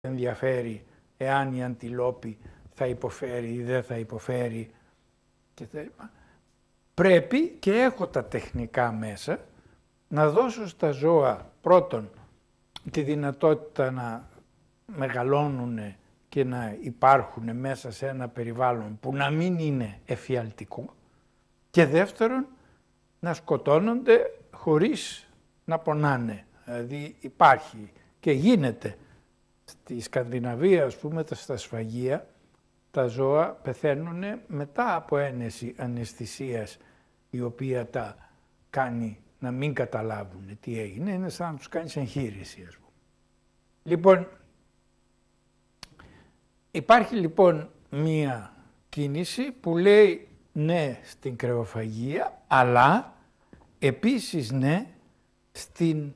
ενδιαφέρει εάν η αντιλόπη θα υποφέρει ή δεν θα υποφέρει κτλ. Πρέπει, και έχω τα τεχνικά μέσα, να δώσω στα ζώα πρώτον τη δυνατότητα να μεγαλώνουν και να υπάρχουν μέσα σε ένα περιβάλλον που να μην είναι εφιαλτικό, και δεύτερον να σκοτώνονται χωρίς να πονάνε. Δηλαδή υπάρχει και γίνεται στη Σκανδιναβία, ας πούμε, στα σφαγεία, τα ζώα πεθαίνουν μετά από ένεση αναισθησίας, η οποία τα κάνει να μην καταλάβουν τι έγινε, είναι σαν να τους κάνεις εγχείρηση, ας πούμε. Λοιπόν, υπάρχει λοιπόν μία κίνηση που λέει ναι στην κρεοφαγία, αλλά επίσης ναι στην,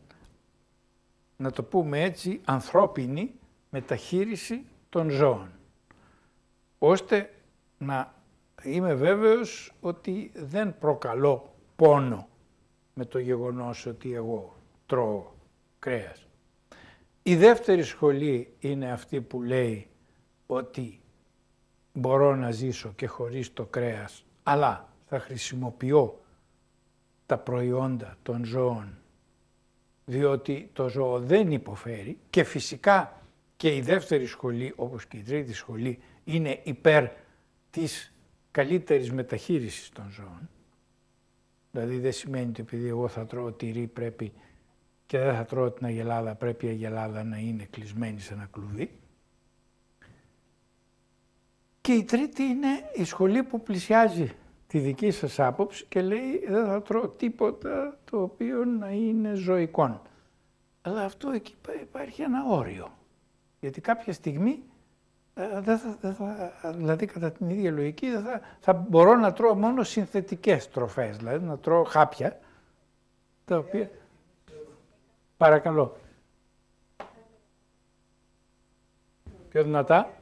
να το πούμε έτσι, ανθρώπινη μεταχείριση των ζώων, ώστε να είμαι βέβαιος ότι δεν προκαλώ πόνο με το γεγονός ότι εγώ τρώω κρέας. Η δεύτερη σχολή είναι αυτή που λέει ότι μπορώ να ζήσω και χωρίς το κρέας, αλλά θα χρησιμοποιώ τα προϊόντα των ζώων, διότι το ζώο δεν υποφέρει, και φυσικά και η δεύτερη σχολή, όπως και η τρίτη σχολή, είναι υπέρ της καλύτερης μεταχείρισης των ζώων. Δηλαδή δεν σημαίνει ότι επειδή εγώ θα τρώω τυρί πρέπει και δεν θα τρώω την αγελάδα, πρέπει η αγελάδα να είναι κλεισμένη σε ένα κλουβί. Και η τρίτη είναι η σχολή που πλησιάζει τη δική σας άποψη και λέει δεν θα τρώω τίποτα το οποίο να είναι ζωικών. Αλλά αυτό εκεί υπάρχει ένα όριο. Γιατί κάποια στιγμή, δηλαδή κατά την ίδια λογική, θα μπορώ να τρώω μόνο συνθετικές τροφές, δηλαδή να τρώω χάπια, τα οποία... Παρακαλώ. Πιο δυνατά.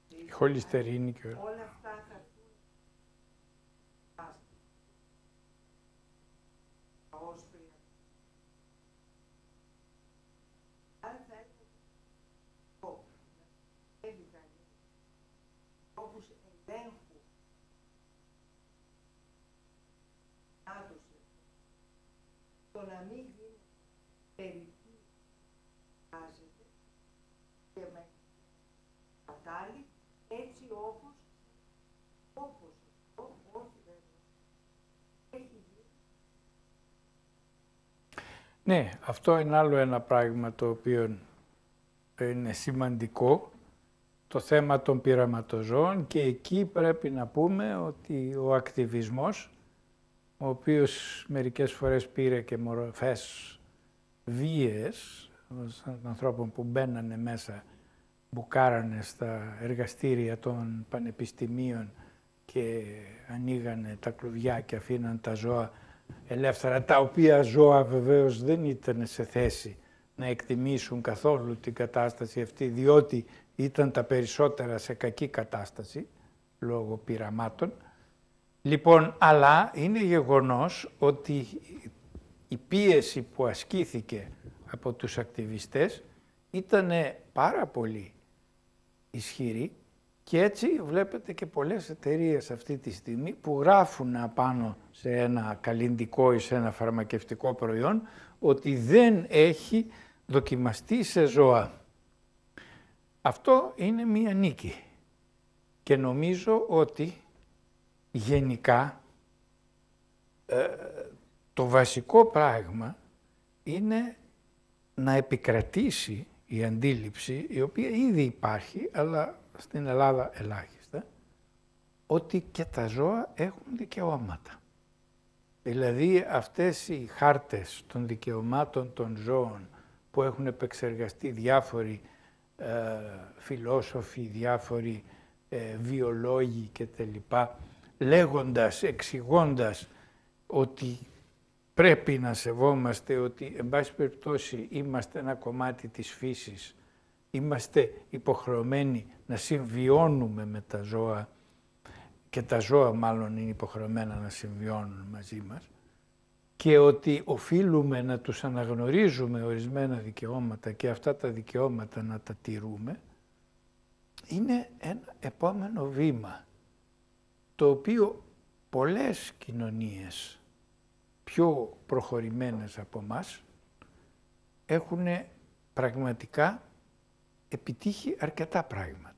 Η χολυστερίνη και όλα αυτά θα έρθουν όσπρια. Αν θα έρθουν όπως ελέγχου το να μην γίνει περιττή άζεται και με κατάλληλη, έτσι όπως όχι βέβαια έχει γίνει. Ναι, αυτό είναι άλλο ένα πράγμα το οποίο είναι σημαντικό, το θέμα των πειραματοζώων, και εκεί πρέπει να πούμε ότι ο ακτιβισμός, ο οποίος μερικές φορές πήρε και μορφές βίαιες, ανθρώπων που μπαίνανε μέσα, μπουκάρανε στα εργαστήρια των πανεπιστημίων και ανοίγανε τα κλουβιά και αφήναν τα ζώα ελεύθερα, τα οποία ζώα βεβαίως δεν ήταν σε θέση να εκτιμήσουν καθόλου την κατάσταση αυτή, διότι ήταν τα περισσότερα σε κακή κατάσταση, λόγω πειραμάτων. Λοιπόν, αλλά είναι γεγονός ότι η πίεση που ασκήθηκε από τους ακτιβιστές ήταν πάρα πολύ ισχυρή, και έτσι βλέπετε και πολλές εταιρείες αυτή τη στιγμή που γράφουν απάνω σε ένα καλλυντικό ή σε ένα φαρμακευτικό προϊόν ότι δεν έχει δοκιμαστεί σε ζώα. Αυτό είναι μία νίκη και νομίζω ότι γενικά το βασικό πράγμα είναι να επικρατήσει η αντίληψη, η οποία ήδη υπάρχει, αλλά στην Ελλάδα ελάχιστα, ότι και τα ζώα έχουν δικαιώματα. Δηλαδή αυτές οι χάρτες των δικαιωμάτων των ζώων που έχουν επεξεργαστεί διάφοροι φιλόσοφοι, διάφοροι βιολόγοι και τελλοιπά, λέγοντας, εξηγώντας ότι πρέπει να σεβόμαστε, ότι εν πάση περιπτώσει είμαστε ένα κομμάτι της φύσης, είμαστε υποχρεωμένοι να συμβιώνουμε με τα ζώα και τα ζώα μάλλον είναι υποχρεωμένα να συμβιώνουν μαζί μας και ότι οφείλουμε να τους αναγνωρίζουμε ορισμένα δικαιώματα και αυτά τα δικαιώματα να τα τηρούμε, είναι ένα επόμενο βήμα, το οποίο πολλές κοινωνίες πιο προχωρημένες από μας έχουν πραγματικά επιτύχει αρκετά πράγματα.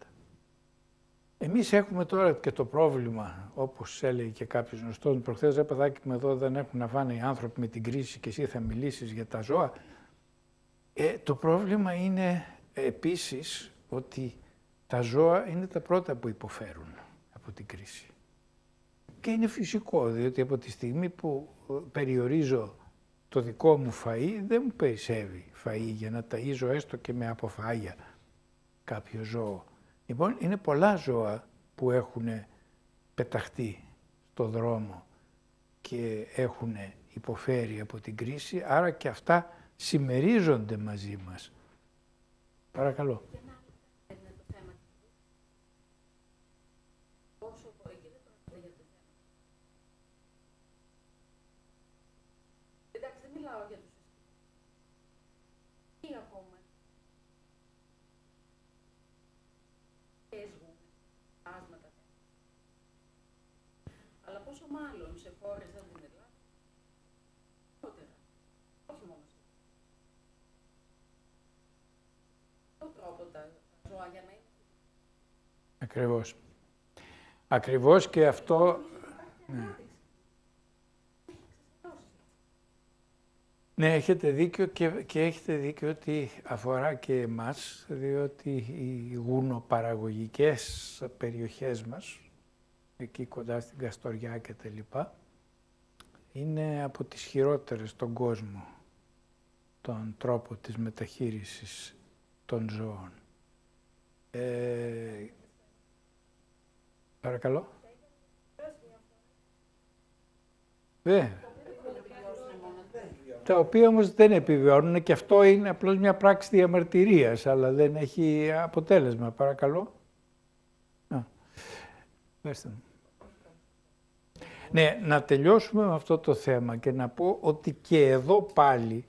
Εμείς έχουμε τώρα και το πρόβλημα, όπως έλεγε και κάποιος γνωστός, προχθές ρε παιδάκι μου εδώ δεν έχουν να φάνε οι άνθρωποι με την κρίση και εσύ θα μιλήσεις για τα ζώα. Το πρόβλημα είναι επίσης ότι τα ζώα είναι τα πρώτα που υποφέρουν από την κρίση. Και είναι φυσικό, διότι από τη στιγμή που περιορίζω το δικό μου φαΐ, δεν μου περισσεύει φαΐ για να ταΐζω έστω και με αποφάγια κάποιο ζώο. Λοιπόν, είναι πολλά ζώα που έχουν πεταχτεί στο δρόμο και έχουν υποφέρει από την κρίση, άρα και αυτά συμμερίζονται μαζί μας. Παρακαλώ. Αλλά πόσο μάλλον σε χώρες σαν την Ελλάδα, όχι μόνο σε τρόπο τα ζώα για να είναι. Ακριβώς. Ακριβώς και αυτό... Ναι, έχετε δίκιο και έχετε δίκιο ότι αφορά και εμάς, διότι οι γουνοπαραγωγικές περιοχές μας, εκεί κοντά στην Καστοριά και τα λοιπά, είναι από τις χειρότερες στον κόσμο τον τρόπο της μεταχείρισης των ζώων. Παρακαλώ. Τα οποία όμως δεν επιβιώνουν και αυτό είναι απλώς μια πράξη διαμαρτυρίας, αλλά δεν έχει αποτέλεσμα. Παρακαλώ. Ναι, να τελειώσουμε με αυτό το θέμα και να πω ότι και εδώ πάλι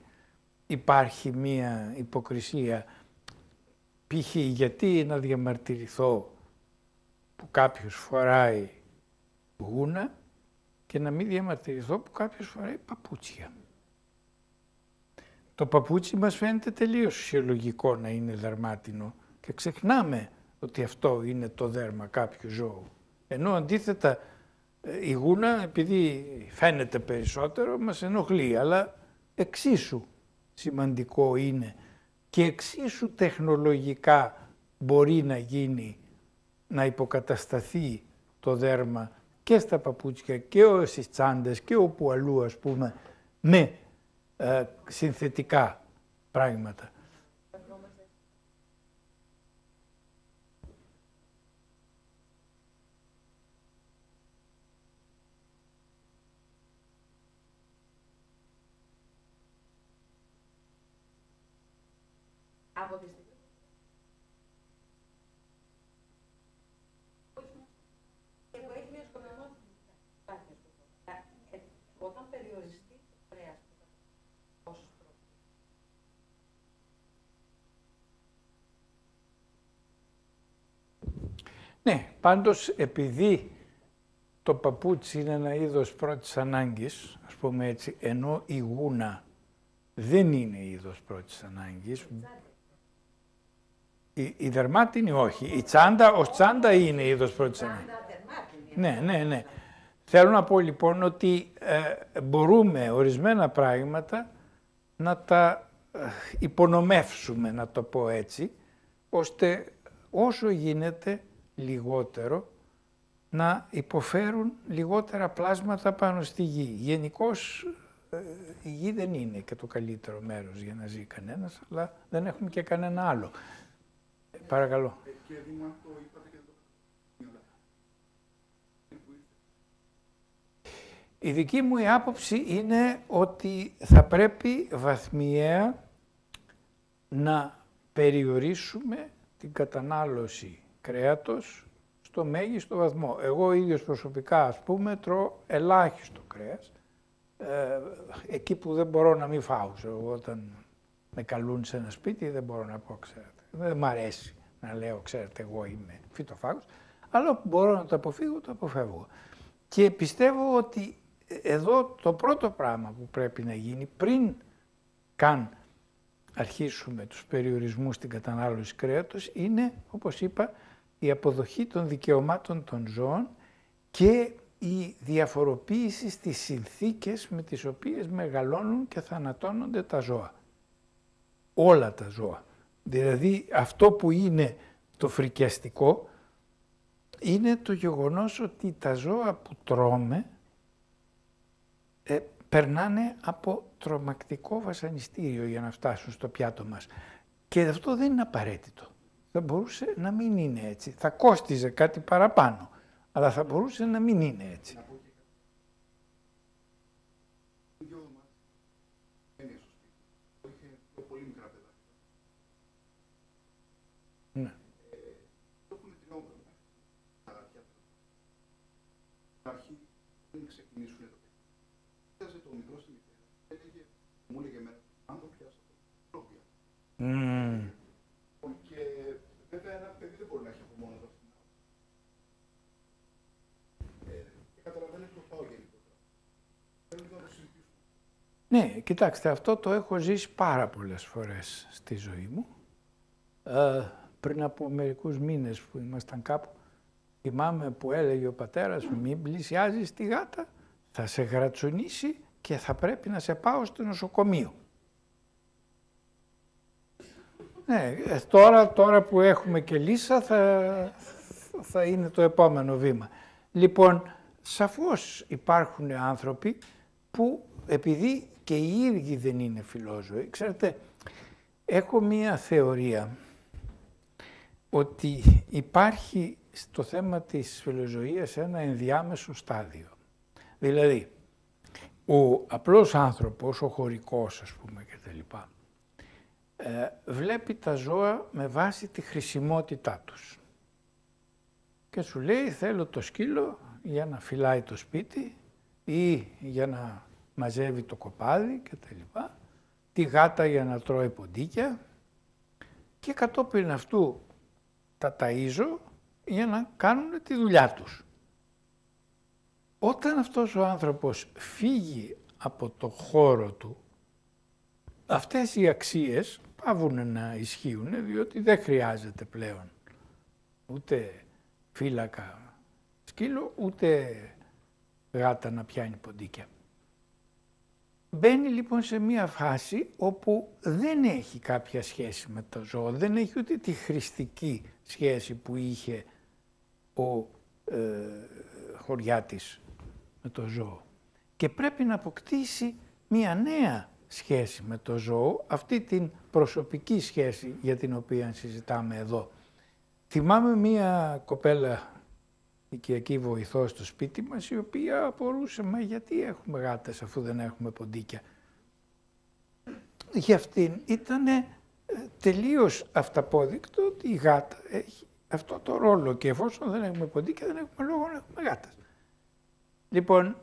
υπάρχει μία υποκρισία. Π.χ. γιατί να διαμαρτυρηθώ που κάποιος φοράει γούνα και να μην διαμαρτυρηθώ που κάποιος φοράει παπούτσια. Το παπούτσι μας φαίνεται τελείως φυσιολογικό να είναι δερμάτινο και ξεχνάμε ότι αυτό είναι το δέρμα κάποιου ζώου. Ενώ αντίθετα η γούνα, επειδή φαίνεται περισσότερο, μας ενοχλεί, αλλά εξίσου σημαντικό είναι και εξίσου τεχνολογικά μπορεί να γίνει, να υποκατασταθεί το δέρμα και στα παπούτσια και στις τσάντες και όπου αλλού, ας πούμε, με συνθετικά πράγματα. Από τη στιγμή και έχει μια σκοπιμότητα. Όταν περιοριστεί το κρέας πόσους τρόπους. Ναι, πάντως επειδή το παπούτσι είναι ένα είδος πρώτης ανάγκης, ας πούμε έτσι, ενώ η γούνα δεν είναι είδος πρώτης ανάγκης, η δερμάτινη όχι, η τσάντα ως τσάντα είναι είδος πρώτης ανάγκης. Ναι. Θέλω να πω λοιπόν ότι μπορούμε ορισμένα πράγματα να τα υπονομεύσουμε, να το πω έτσι, ώστε όσο γίνεται λιγότερο να υποφέρουν λιγότερα πλάσματα πάνω στη γη. Γενικώς η γη δεν είναι και το καλύτερο μέρος για να ζει κανένας, αλλά δεν έχουμε και κανένα άλλο. Παρακαλώ. Κύριε Δήμα, το είπατε και το... Η δική μου η άποψη είναι ότι θα πρέπει βαθμιαία να περιορίσουμε την κατανάλωση κρέατος στο μέγιστο βαθμό. Εγώ ίδιος προσωπικά, ας πούμε, τρώω ελάχιστο κρέας, εκεί που δεν μπορώ να μην φάω. Εγώ όταν με καλούν σε ένα σπίτι δεν μπορώ να πω, ξέρετε, δεν μ' αρέσει να λέω, ξέρετε, εγώ είμαι φυτοφάγος, αλλά όπου μπορώ να το αποφύγω, το αποφεύγω. Και πιστεύω ότι εδώ το πρώτο πράγμα που πρέπει να γίνει πριν καν αρχίσουμε τους περιορισμούς στην κατανάλωση κρέατος είναι, όπως είπα, η αποδοχή των δικαιωμάτων των ζώων και η διαφοροποίηση στις συνθήκες με τις οποίες μεγαλώνουν και θανατώνονται τα ζώα. Όλα τα ζώα. Δηλαδή αυτό που είναι το φρικιαστικό είναι το γεγονός ότι τα ζώα που τρώμε περνάνε από τρομακτικό βασανιστήριο για να φτάσουν στο πιάτο μας. Και αυτό δεν είναι απαραίτητο. Θα μπορούσε να μην είναι έτσι. Θα κόστιζε κάτι παραπάνω, αλλά θα μπορούσε να μην είναι έτσι. Ναι. Και βέβαια ένα παιδί δεν μπορεί να έχει από μόνο του αυτήν. Και καταλαβαίνετε το πάω γενικότερα. Θέλω να το συζητήσουμε. Ναι, κοιτάξτε, αυτό το έχω ζήσει πάρα πολλές φορές στη ζωή μου. Πριν από μερικούς μήνες που ήμασταν κάπου, θυμάμαι που έλεγε ο πατέρας μου, μην πλησιάζεις τη γάτα, θα σε γρατσουνίσει και θα πρέπει να σε πάω στο νοσοκομείο. Ναι, τώρα που έχουμε και λύσα θα είναι το επόμενο βήμα. Λοιπόν, σαφώς υπάρχουν άνθρωποι που επειδή και οι ίδιοι δεν είναι φιλόζωοι, ξέρετε, έχω μία θεωρία ότι υπάρχει στο θέμα της φιλοζωίας ένα ενδιάμεσο στάδιο. Δηλαδή, ο απλός άνθρωπος, ο χωρικός ας πούμε κτλ. Βλέπει τα ζώα με βάση τη χρησιμότητά τους. Και σου λέει θέλω το σκύλο για να φυλάει το σπίτι ή για να μαζεύει το κοπάδι κτλ. Τη γάτα για να τρώει ποντίκια και κατόπιν αυτού τα ταΐζω για να κάνουν τη δουλειά τους. Όταν αυτός ο άνθρωπος φύγει από το χώρο του, αυτές οι αξίες πάβουν να ισχύουν, διότι δεν χρειάζεται πλέον ούτε φύλακα σκύλο, ούτε γάτα να πιάνει ποντίκια. Μπαίνει λοιπόν σε μία φάση όπου δεν έχει κάποια σχέση με το ζώο, δεν έχει ούτε τη χρηστική σχέση που είχε ο χωριάτης με το ζώο. Και πρέπει να αποκτήσει μία νέα σχέση με το ζώο, αυτή την προσωπική σχέση για την οποία συζητάμε εδώ. Θυμάμαι μία κοπέλα οικιακή βοηθό στο σπίτι μας, η οποία απορούσε, μα γιατί έχουμε γάτες αφού δεν έχουμε ποντίκια. Για αυτήν ήταν τελείως αυταπόδεικτο ότι η γάτα έχει αυτό το ρόλο και εφόσον δεν έχουμε ποντίκια δεν έχουμε λόγο να έχουμε γάτας. Λοιπόν,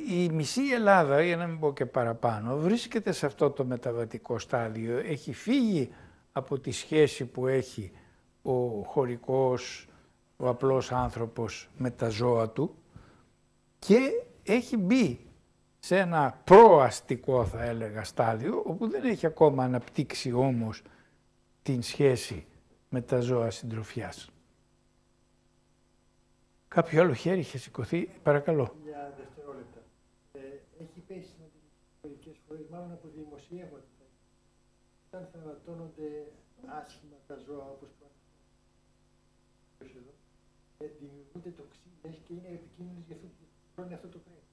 η μισή Ελλάδα, για να μην πω και παραπάνω, βρίσκεται σε αυτό το μεταβατικό στάδιο. Έχει φύγει από τη σχέση που έχει ο χωρικός, ο απλός άνθρωπος με τα ζώα του και έχει μπει σε ένα προαστικό, θα έλεγα, στάδιο, όπου δεν έχει ακόμα αναπτύξει όμως την σχέση με τα ζώα συντροφιάς. Κάποιο άλλο χέρι είχε σηκωθεί, παρακαλώ. Για δευτερόλεπτα. Έχει πέσει μερικές φορές, μάλλον από δημοσιεύματα, όταν θανατώνονται άσχημα τα ζώα, όπως το εδώ, δημιουργούνται τοξίνες και είναι επικίνδυνες για αυτό το κρέας.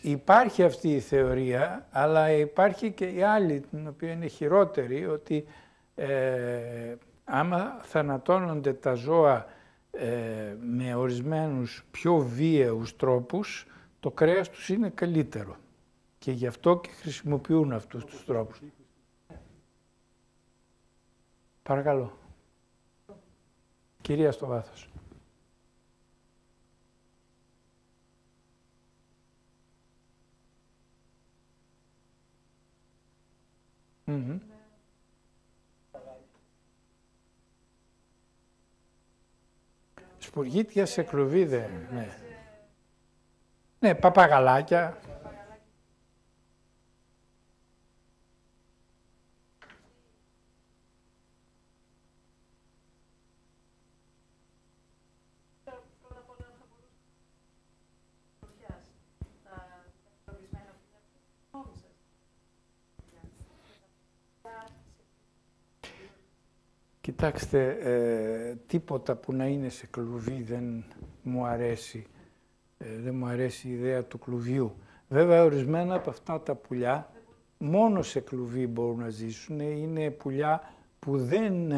Υπάρχει αυτή η θεωρία, αλλά υπάρχει και η άλλη, την οποία είναι χειρότερη, ότι άμα θανατώνονται τα ζώα με ορισμένους πιο βίαιους τρόπους, το κρέας τους είναι καλύτερο. Και γι' αυτό και χρησιμοποιούν αυτούς τους τρόπους. Παρακαλώ. Κυρία στο βάθος. Σπουργίτια σε κλουβί δεν. Ναι. Ναι, παπαγαλάκια. Κοιτάξτε, τίποτα που να είναι σε κλουβί δεν μου αρέσει. Δεν μου αρέσει η ιδέα του κλουβιού. Βέβαια, ορισμένα από αυτά τα πουλιά μόνο σε κλουβί μπορούν να ζήσουν. Είναι πουλιά που δεν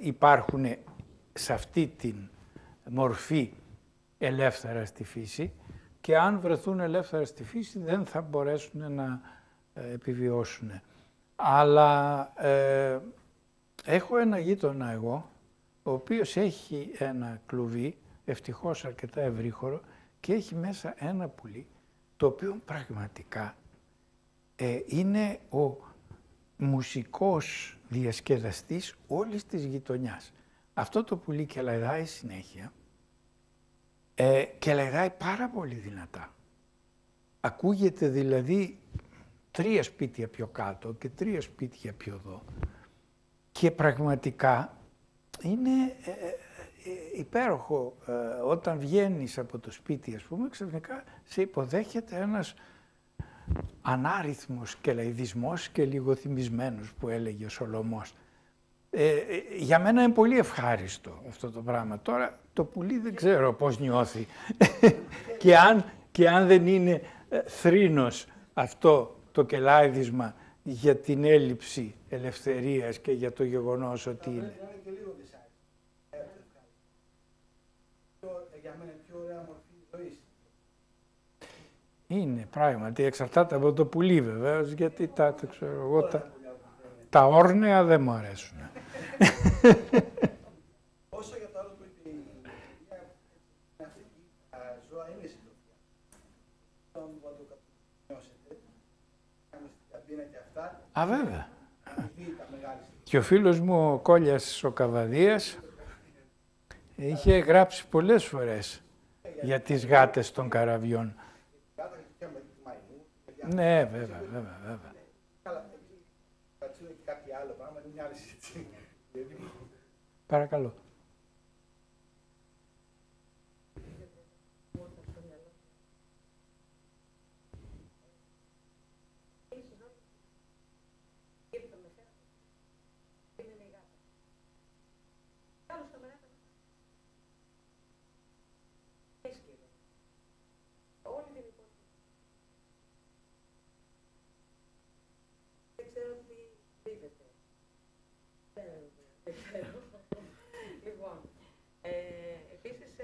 υπάρχουν σε αυτή την μορφή ελεύθερα στη φύση και αν βρεθούν ελεύθερα στη φύση δεν θα μπορέσουν να επιβιώσουν. Αλλά έχω ένα γείτονα εγώ, ο οποίος έχει ένα κλουβί, ευτυχώς αρκετά ευρύχωρο, και έχει μέσα ένα πουλί, το οποίο πραγματικά είναι ο μουσικός διασκεδαστής όλης της γειτονιάς. Αυτό το πουλί κελαϊδάει συνέχεια και κελαϊδάει πάρα πολύ δυνατά. Ακούγεται δηλαδή 3 σπίτια πιο κάτω και 3 σπίτια πιο εδώ. Και πραγματικά είναι υπέροχο όταν βγαίνεις από το σπίτι, ας πούμε, ξαφνικά σε υποδέχεται ένας ανάριθμος κελαϊδισμός και λιγοθυμισμένος που έλεγε ο Σολωμός. Για μένα είναι πολύ ευχάριστο αυτό το πράγμα. Τώρα το πουλί δεν ξέρω πώς νιώθει και αν δεν είναι θρήνος αυτό το κελάιδισμα για την έλλειψη ελευθερίας και για το γεγονός ότι είναι. Είναι και λίγο δυσάρεστο. Για μένα πιο ωραία μορφή ζωής. Είναι πράγματι, εξαρτάται από το πουλί βεβαίως, γιατί τα όρνεα δεν μου αρέσουν. Όσο για το άλλο που είπε η κυρία, τα ζώα είναι συντροφιά. Όταν το κατανιώσετε, κάνετε στην καμπίνα και αυτά. Α, βέβαια. Τα μεγάλη. Και ο φίλος μου ο Κόλιας ο Καβαδίας είχε γράψει πολλές φορές για τις γάτες των καραβιών. Ναι, βέβαια. Καλά, πατσίνο και κάτι άλλο πράγμα, είναι μια άλλη συζήτηση. Παρακαλώ. Λοιπόν, επίσης,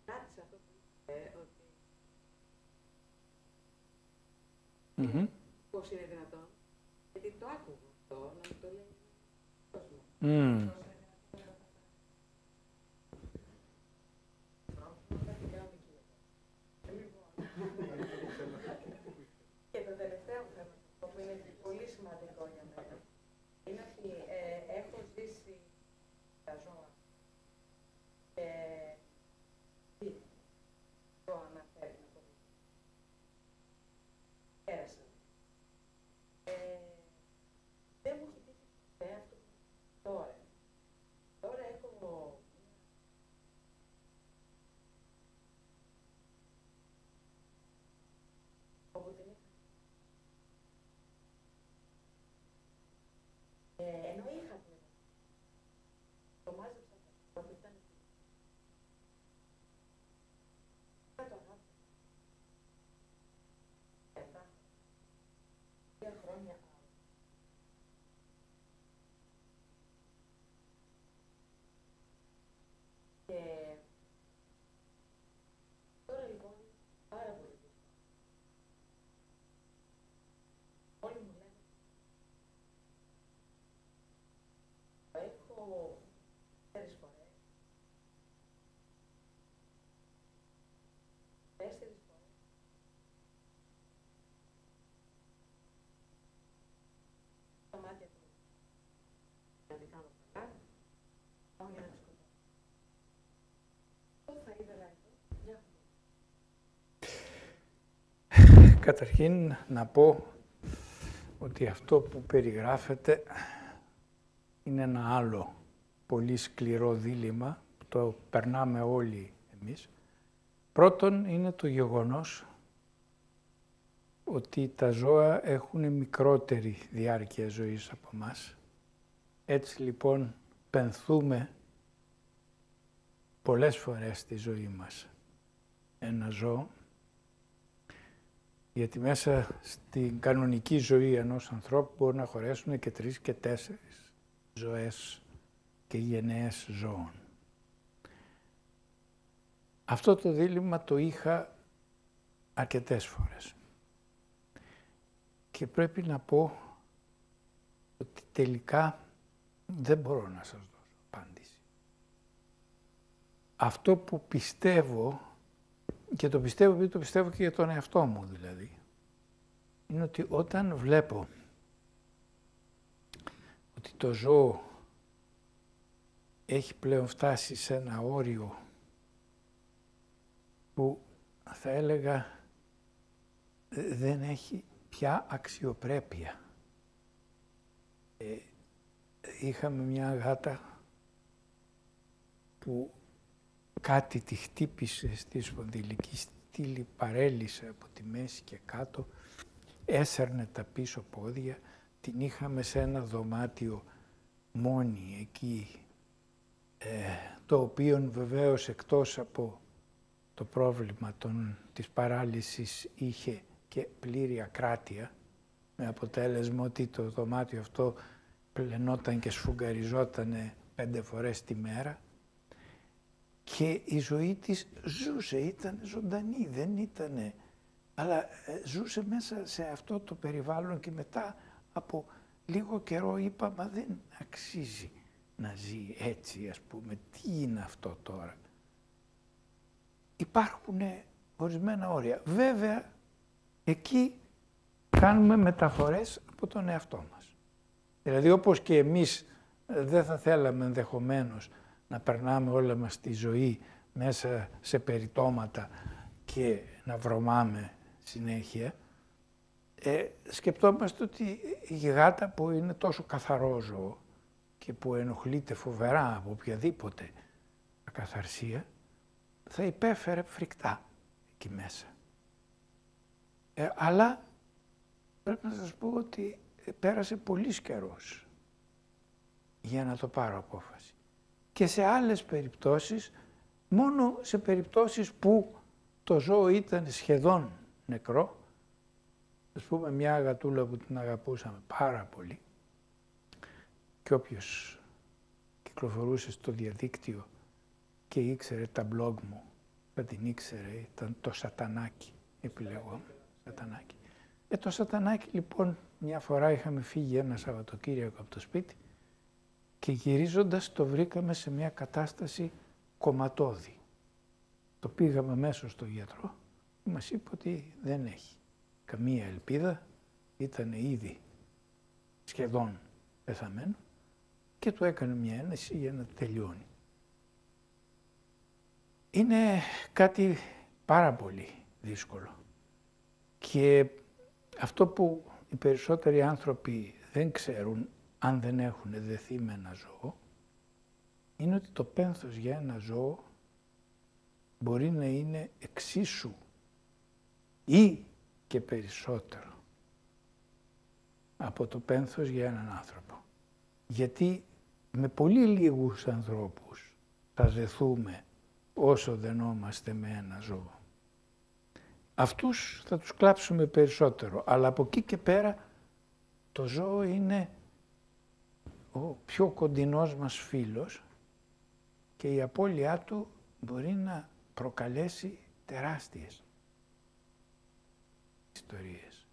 κράτησα αυτό που είπε, ότι πώς είναι δυνατόν, γιατί το άκουγα αυτό, να μου το λέει ο κόσμος. Και το τελευταίο θέμα, που είναι πολύ σημαντικό για μένα, είναι ότι έχω ζήσει τα ζώα και τι ζώα αναφέρει να το δει. Πέρασα. Δεν μου έχει τύχει ποτέ αυτό που τώρα. Πάρα πολύ δύσκολο. Όλοι μου λένε. Έχω 4 φορές. 4 φορές. Τα μάτια του. Να την κάνω καλά. Πάω για να τη σκοτώσω. Αυτό θα ήθελα εδώ. Μια φορά. Καταρχήν να πω ότι αυτό που περιγράφεται είναι ένα άλλο πολύ σκληρό δίλημμα που το περνάμε όλοι εμείς. Πρώτον είναι το γεγονός ότι τα ζώα έχουν μικρότερη διάρκεια ζωής από μας. Έτσι λοιπόν πενθούμε πολλές φορές στη ζωή μας ένα ζώο, γιατί μέσα στην κανονική ζωή ενός ανθρώπου μπορεί να χωρέσουν και 3 και 4 ζωές και γενναίες ζώων. Αυτό το δίλημμα το είχα αρκετές φορές. Και πρέπει να πω ότι τελικά δεν μπορώ να σας δώσω απάντηση. Αυτό που πιστεύω, και το πιστεύω επειδή το πιστεύω και για τον εαυτό μου δηλαδή, είναι ότι όταν βλέπω ότι το ζώο έχει πλέον φτάσει σε ένα όριο που θα έλεγα δεν έχει πια αξιοπρέπεια. Είχαμε μια γάτα που κάτι τη χτύπησε στη σπονδυλική στήλη, παρέλυσε από τη μέση και κάτω, έσερνε τα πίσω πόδια, την είχαμε σε ένα δωμάτιο μόνη εκεί, το οποίο βεβαίως εκτός από το πρόβλημα της παράλυσης είχε και πλήρη ακράτεια, με αποτέλεσμα ότι το δωμάτιο αυτό πλενόταν και σφουγγαριζόταν 5 φορές τη μέρα και η ζωή της ζούσε, ήταν ζωντανή, δεν ήτανε, αλλά ζούσε μέσα σε αυτό το περιβάλλον και μετά από λίγο καιρό είπα, μα δεν αξίζει να ζει έτσι, ας πούμε, τι είναι αυτό τώρα. Υπάρχουν ορισμένα όρια. Βέβαια, εκεί κάνουμε μεταφορές από τον εαυτό μας. Δηλαδή, όπως και εμείς δεν θα θέλαμε ενδεχομένως να περνάμε όλα μας τη ζωή μέσα σε περιτώματα και να βρωμάμε συνέχεια, σκεπτόμαστε ότι η γάτα που είναι τόσο καθαρό ζώο και που ενοχλείται φοβερά από οποιαδήποτε ακαθαρσία, θα υπέφερε φρικτά εκεί μέσα. Αλλά πρέπει να σας πω ότι πέρασε πολύς καιρός για να το πάρω απόφαση. Και σε άλλες περιπτώσεις, μόνο σε περιπτώσεις που το ζώο ήταν σχεδόν νεκρό, ας πούμε μια γατούλα που την αγαπούσαμε πάρα πολύ και όποιος κυκλοφορούσε στο διαδίκτυο και ήξερε τα blog μου, θα την ήξερε, ήταν το Σατανάκι, επιλεγώ, Σατανάκι. Το Σατανάκι λοιπόν μια φορά είχαμε φύγει ένα Σαββατοκύριακο από το σπίτι και γυρίζοντας το βρήκαμε σε μια κατάσταση κομματώδη. Το πήγαμε μέσω στο γιατρό και μας είπε ότι δεν έχει καμία ελπίδα, ήταν ήδη σχεδόν πεθαμένο και του έκανε μια ένεση για να τελειώνει. Είναι κάτι πάρα πολύ δύσκολο και αυτό που οι περισσότεροι άνθρωποι δεν ξέρουν αν δεν έχουν δεθεί με ένα ζώο είναι ότι το πένθος για ένα ζώο μπορεί να είναι εξίσου ή και περισσότερο από το πένθος για έναν άνθρωπο. Γιατί με πολύ λίγους ανθρώπους θα δεθούμε όσο δενόμαστε με ένα ζώο. Αυτούς θα τους κλάψουμε περισσότερο, αλλά από εκεί και πέρα το ζώο είναι ο πιο κοντινός μας φίλος και η απώλειά του μπορεί να προκαλέσει τεράστιες ιστορίες.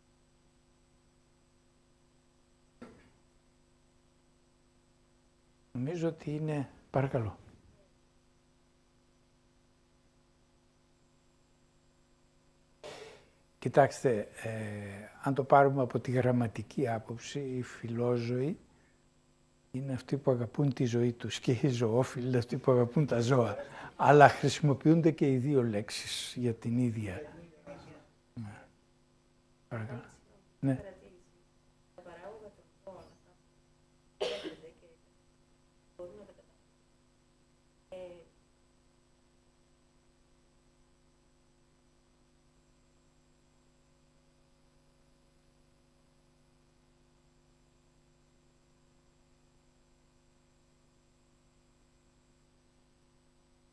Νομίζω ότι είναι... Παρακαλώ. Κοιτάξτε, αν το πάρουμε από τη γραμματική άποψη, οι φιλόζωοι είναι αυτοί που αγαπούν τη ζωή τους και οι ζωόφιλοι είναι αυτοί που αγαπούν τα ζώα. Αλλά χρησιμοποιούνται και οι δύο λέξεις για την ίδια. Ναι. Παρακαλώ. Ναι.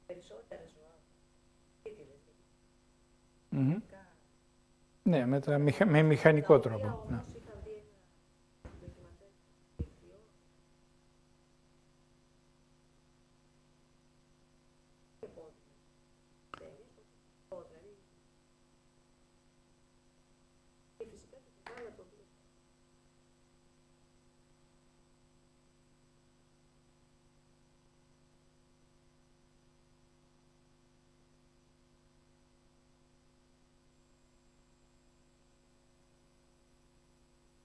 Περισσότερα ζώα. Ναι, με μηχανικό τρόπο. Ναι.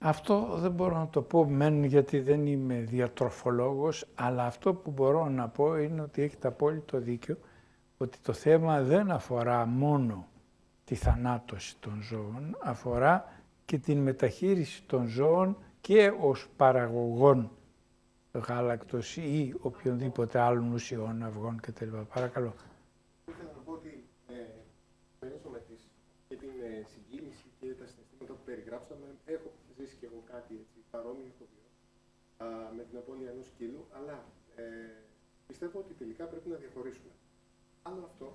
Αυτό δεν μπορώ να το πω μεν γιατί δεν είμαι διατροφολόγος, αλλά αυτό που μπορώ να πω είναι ότι έχετε απόλυτο δίκιο, ότι το θέμα δεν αφορά μόνο τη θανάτωση των ζώων, αφορά και την μεταχείριση των ζώων και ως παραγωγών γάλακτος ή οποιονδήποτε άλλων ουσιών, αυγών κτλ. Παρακαλώ. Ήθελα να πω ότι και την συγκίνηση και τα συναισθήματα που περιγράψαμε, έχω ζήσει και εγώ κάτι έτσι, παρόμοιο το με την απώλεια ενός σκύλου, αλλά πιστεύω ότι τελικά πρέπει να διαχωρίσουμε. Άλλο αυτό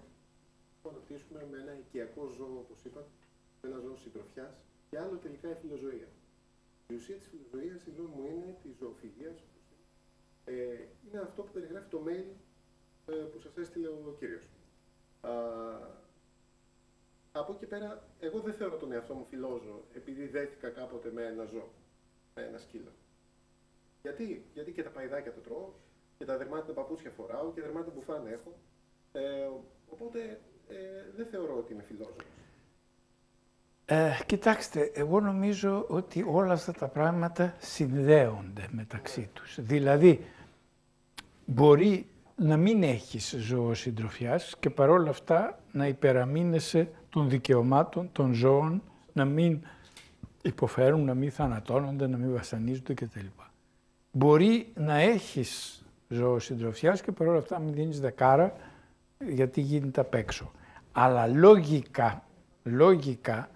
που αναπτύσσουμε με ένα οικιακό ζώο, όπως είπατε, με ένα ζώο συντροφιάς, και άλλο τελικά η φιλοζωία. Η ουσία της φιλοζωίας, η γνώμη μου είναι της ζωοφιλίας, είναι αυτό που περιγράφει το mail που σας έστειλε ο κύριος. Από εκεί πέρα, εγώ δεν θεωρώ τον εαυτό μου φιλόζωο επειδή δέθηκα κάποτε με ένα ζώο, με ένα σκύλο. Γιατί και τα παϊδάκια το τρώω, και τα δερμάτινα παπούτσια φοράω, και δερμάτινα μπουφάν έχω. Οπότε δεν θεωρώ ότι είμαι φιλόζωος. Κοιτάξτε, εγώ νομίζω ότι όλα αυτά τα πράγματα συνδέονται μεταξύ τους. Δηλαδή, μπορεί να μην έχεις ζώο συντροφιάς και παρόλα αυτά να υπεραμείνεσαι των δικαιωμάτων των ζώων, να μην υποφέρουν, να μην θανατώνονται, να μην βασανίζονται κτλ. Μπορεί να έχεις ζώο συντροφιάς και παρόλα αυτά να μην δίνεις δεκάρα γιατί γίνεται απ' έξω. Αλλά λογικά,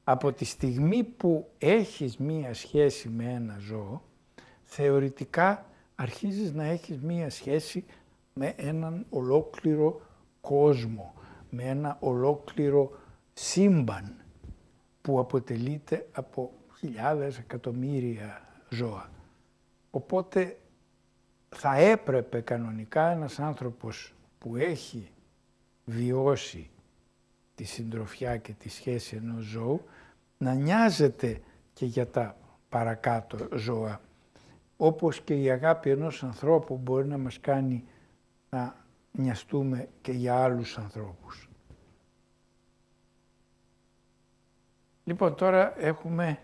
από τη στιγμή που έχεις μία σχέση με ένα ζώο, θεωρητικά αρχίζεις να έχεις μία σχέση με έναν ολόκληρο κόσμο, με ένα ολόκληρο σύμπαν που αποτελείται από χιλιάδες, εκατομμύρια ζώα. Οπότε θα έπρεπε κανονικά ένας άνθρωπος που έχει βιώσει τη συντροφιά και τη σχέση ενός ζώου να νοιάζεται και για τα παρακάτω ζώα. Όπως και η αγάπη ενός ανθρώπου μπορεί να μας κάνει να νοιαστούμε και για άλλους ανθρώπους. Λοιπόν, τώρα έχουμε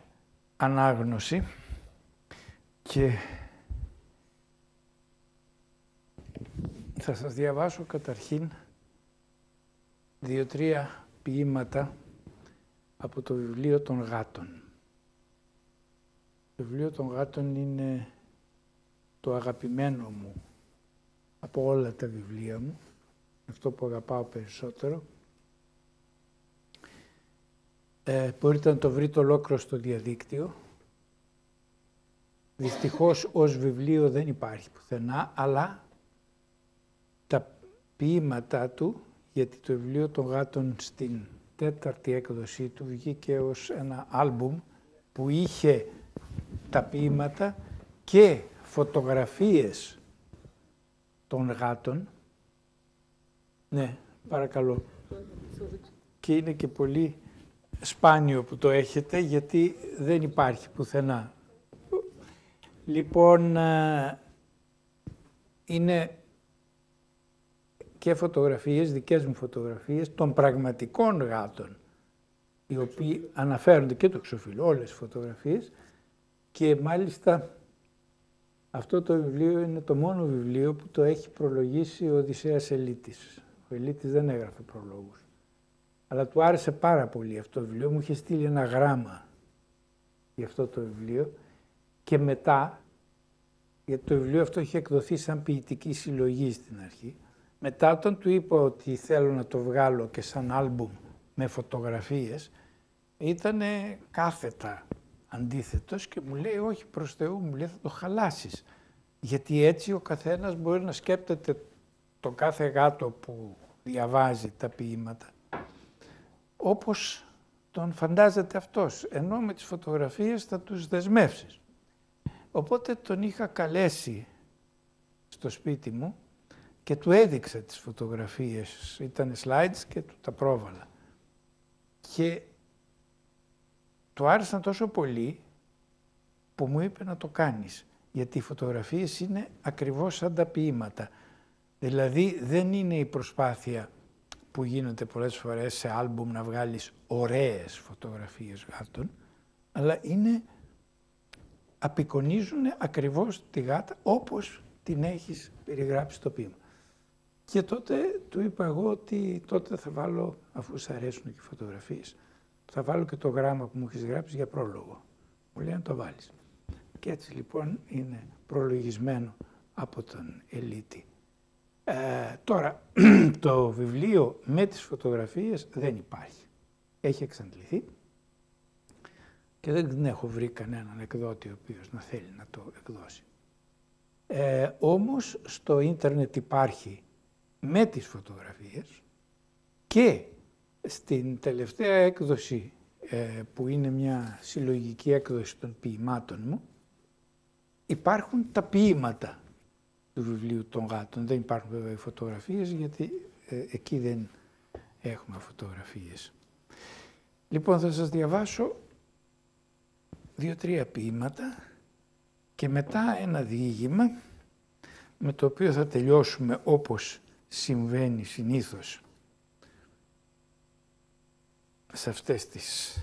ανάγνωση και θα σας διαβάσω καταρχήν 2-3 ποίηματα από το βιβλίο των γάτων. Το βιβλίο των γάτων είναι το αγαπημένο μου από όλα τα βιβλία μου, αυτό που αγαπάω περισσότερο. Μπορείτε να το βρείτε ολόκληρο στο διαδίκτυο. Δυστυχώς ως βιβλίο δεν υπάρχει πουθενά, αλλά τα ποίηματά του, γιατί το βιβλίο των γάτων στην 4η έκδοσή του βγήκε ως ένα άλμπουμ που είχε τα ποίηματα και φωτογραφίες των γάτων. Ναι, παρακαλώ. Και είναι και πολύ σπάνιο που το έχετε, γιατί δεν υπάρχει πουθενά. Λοιπόν, είναι και φωτογραφίες, δικές μου φωτογραφίες, των πραγματικών γάτων, οι οποίοι αναφέρονται και το Ξοφύλλου, όλες οι φωτογραφίες, και μάλιστα αυτό το βιβλίο είναι το μόνο βιβλίο που το έχει προλογίσει ο Οδυσσέας Ελίτης. Ο Ελίτης δεν έγραφε προλόγους. Αλλά του άρεσε πάρα πολύ αυτό το βιβλίο, μου είχε στείλει ένα γράμμα για αυτό το βιβλίο και μετά, γιατί το βιβλίο αυτό είχε εκδοθεί σαν ποιητική συλλογή στην αρχή, μετά όταν του είπα ότι θέλω να το βγάλω και σαν άλμπουμ με φωτογραφίες, ήτανε κάθετα αντίθετος και μου λέει όχι προς Θεού, μου λέει θα το χαλάσεις. Γιατί έτσι ο καθένας μπορεί να σκέπτεται το κάθε γάτο που διαβάζει τα ποίηματα όπως τον φαντάζεται αυτός, ενώ με τις φωτογραφίες θα τους δεσμεύσεις. Οπότε τον είχα καλέσει στο σπίτι μου και του έδειξα τις φωτογραφίες, ήταν slides και του τα πρόβαλα. Και του άρεσαν τόσο πολύ που μου είπε να το κάνεις, γιατί οι φωτογραφίες είναι ακριβώς σαν τα ποίηματα. Δηλαδή δεν είναι η προσπάθεια που γίνεται πολλές φορές σε άλμπουμ να βγάλεις ωραίες φωτογραφίες γάτων, αλλά είναι, απεικονίζουν ακριβώς τη γάτα όπως την έχεις περιγράψει στο ποίημα. Και τότε του είπα εγώ ότι τότε θα βάλω, αφού σ' αρέσουν και οι φωτογραφίες, θα βάλω και το γράμμα που μου έχεις γράψει για πρόλογο. Μου λέει να το βάλεις. Και έτσι λοιπόν είναι προλογισμένο από τον Ελίτη. Τώρα, το βιβλίο με τις φωτογραφίες δεν υπάρχει. Έχει εξαντληθεί και δεν έχω βρει κανέναν εκδότη ο οποίος να θέλει να το εκδώσει. Όμως στο ίντερνετ υπάρχει με τις φωτογραφίες και στην τελευταία έκδοση που είναι μια συλλογική έκδοση των ποιημάτων μου υπάρχουν τα ποίηματα του βιβλίου των γάτων. Δεν υπάρχουν βέβαια οι φωτογραφίες γιατί εκεί δεν έχουμε φωτογραφίες. Λοιπόν, θα σας διαβάσω 2-3 ποίηματα και μετά ένα διήγημα με το οποίο θα τελειώσουμε όπως συμβαίνει συνήθως σε αυτές τις